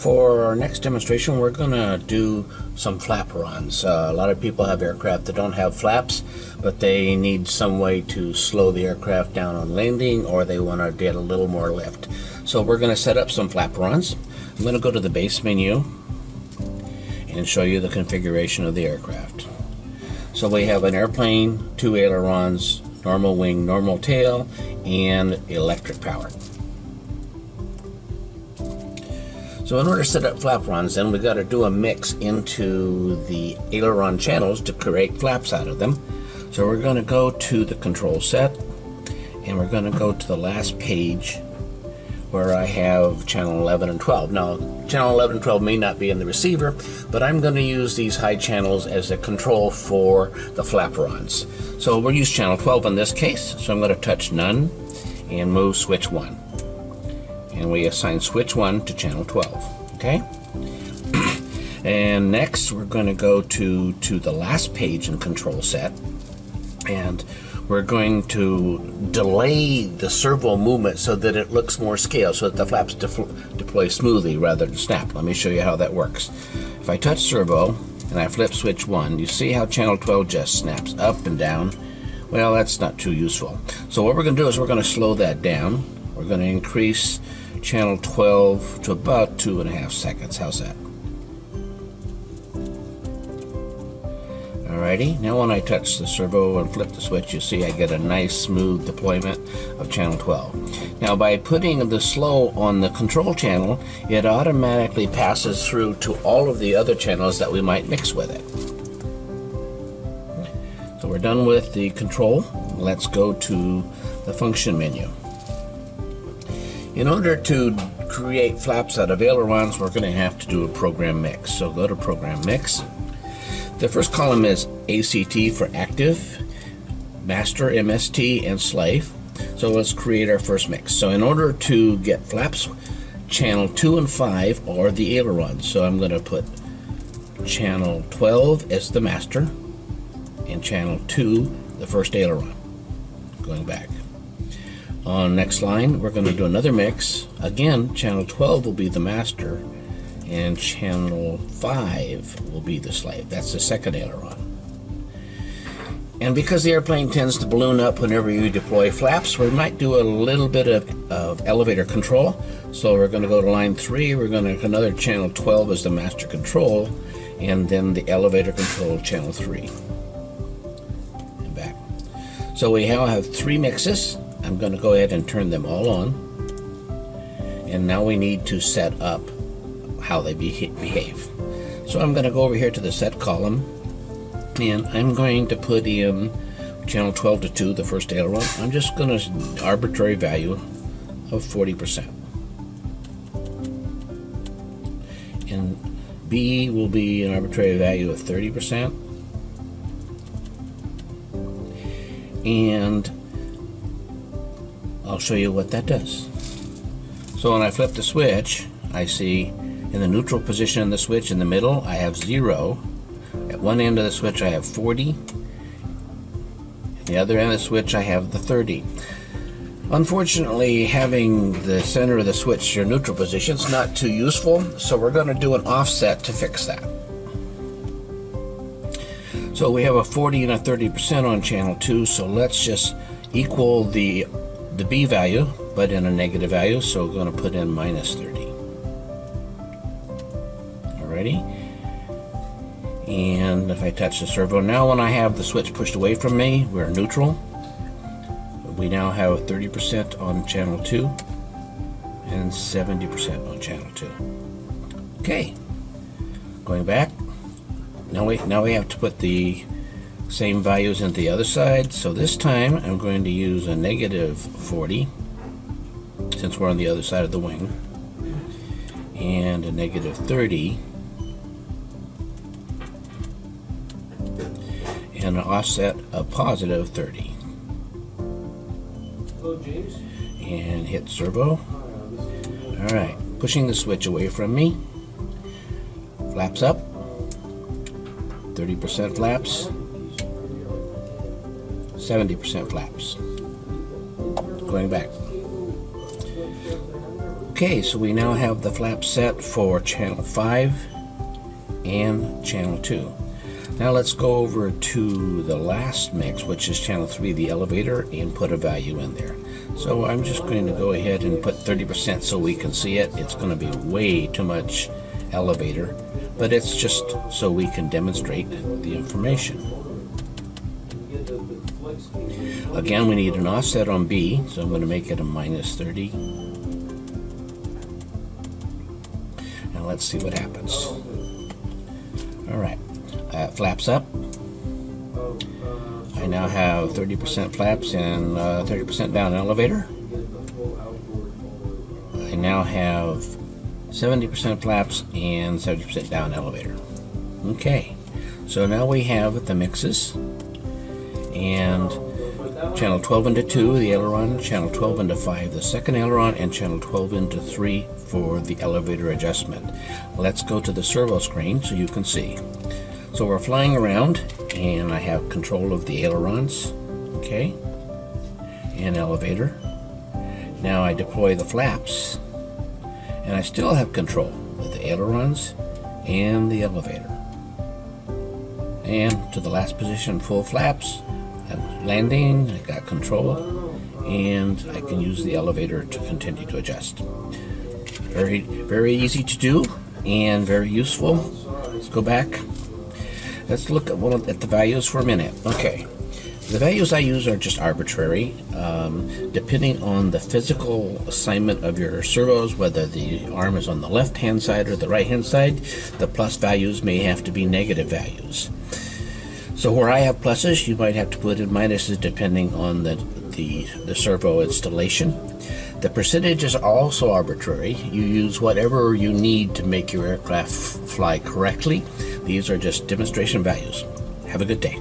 For our next demonstration, we're going to do some flaperons. A lot of people have aircraft that don't have flaps, but they need some way to slow the aircraft down on landing, or they want to get a little more lift. So we're going to set up some flaperons. I'm going to go to the base menu and show you the configuration of the aircraft. So we have an airplane, 2 ailerons, normal wing, normal tail, and electric power. So in order to set up flaperons, then we've got to do a mix into the aileron channels to create flaps out of them. So we're going to go to the control set, and we're going to go to the last page where I have channel 11 and 12. Now, channel 11 and 12 may not be in the receiver, but I'm going to use these high channels as a control for the flaperons. So we'll use channel 12 in this case. So I'm going to touch none and move switch 1. And we assign switch 1 to channel 12, okay? And next we're going to go to the last page in control set, and we're going to delay the servo movement so that it looks more scale, so that the flaps deploy smoothly rather than snap. Let me show you how that works. If I touch servo and I flip switch 1, you see how channel 12 just snaps up and down? Well, that's not too useful. So what we're going to do is we're going to slow that down. We're going to increase channel 12 to about 2.5 seconds. How's that? Alrighty, now when I touch the servo and flip the switch, you see I get a nice smooth deployment of channel 12. Now by putting the slow on the control channel, it automatically passes through to all of the other channels that we might mix with it. So we're done with the control. Let's go to the function menu. In order to create flaps out of ailerons, we're going to have to do a program mix. So go to program mix. The first column is ACT for active, master, MST, and slave. So let's create our first mix. So in order to get flaps, channel 2 and 5 are the ailerons. So I'm going to put channel 12 as the master and channel 2 the first aileron. Going back. On next line, we're going to do another mix. Again, channel 12 will be the master, and channel 5 will be the slave. That's the second aileron. And because the airplane tends to balloon up whenever you deploy flaps, we might do a little bit of elevator control. So we're going to go to line 3. We're going to another channel 12 as the master control, and then the elevator control channel 3. And back. So we now have 3 mixes. I'm going to go ahead and turn them all on, and now we need to set up how they behave. So I'm going to go over here to the set column, and I'm going to put in channel 12 to 2, the first aileron. I'm just going to arbitrary value of 40%, and B will be an arbitrary value of 30%, and I'll show you what that does. So when I flip the switch, I see in the neutral position of the switch in the middle, I have 0. At one end of the switch, I have 40. At the other end of the switch, I have the 30. Unfortunately, having the center of the switch your neutral position is not too useful, so we're going to do an offset to fix that. So we have a 40 and a 30% on channel 2, so let's just equal the B value, but in a negative value, so we're going to put in minus 30. Alrighty. And if I touch the servo, now when I have the switch pushed away from me, we're neutral. We now have 30% on channel 2 and 70% on channel 2. Okay. Going back. Now we have to put the same values into the other side. So this time I'm going to use a negative 40 since we're on the other side of the wing, and a negative 30, and an offset of positive 30. And hit servo. Alright, pushing the switch away from me. Flaps up. 30% flaps. 70% flaps. Going back. Okay, so we now have the flap set for channel 5 and channel 2. Now let's go over to the last mix, which is channel 3, the elevator, and put a value in there. So I'm just going to go ahead and put 30% so we can see it. It's going to be way too much elevator, but it's just so we can demonstrate the information. Again, we need an offset on B, so I'm going to make it a -30. Now let's see what happens. Alright, flaps up. I now have 30% flaps and 30% down elevator. I now have 70% flaps and 70% down elevator. Okay, so now we have the mixes, and channel 12 into 2, the aileron, channel 12 into 5, the second aileron, and channel 12 into 3 for the elevator adjustment. Let's go to the servo screen so you can see. So we're flying around, and I have control of the ailerons, okay, and elevator. Now I deploy the flaps, and I still have control of the ailerons and the elevator. And to the last position, full flaps. I'm landing, I got control, and I can use the elevator to continue to adjust. Very easy to do and very useful. Let's go back. Let's look at the values for a minute. Okay, the values I use are just arbitrary, depending on the physical assignment of your servos, whether the arm is on the left-hand side or the right-hand side. The plus values may have to be negative values. So where I have pluses, you might have to put in minuses depending on the servo installation. The percentage is also arbitrary. You use whatever you need to make your aircraft fly correctly. These are just demonstration values. Have a good day.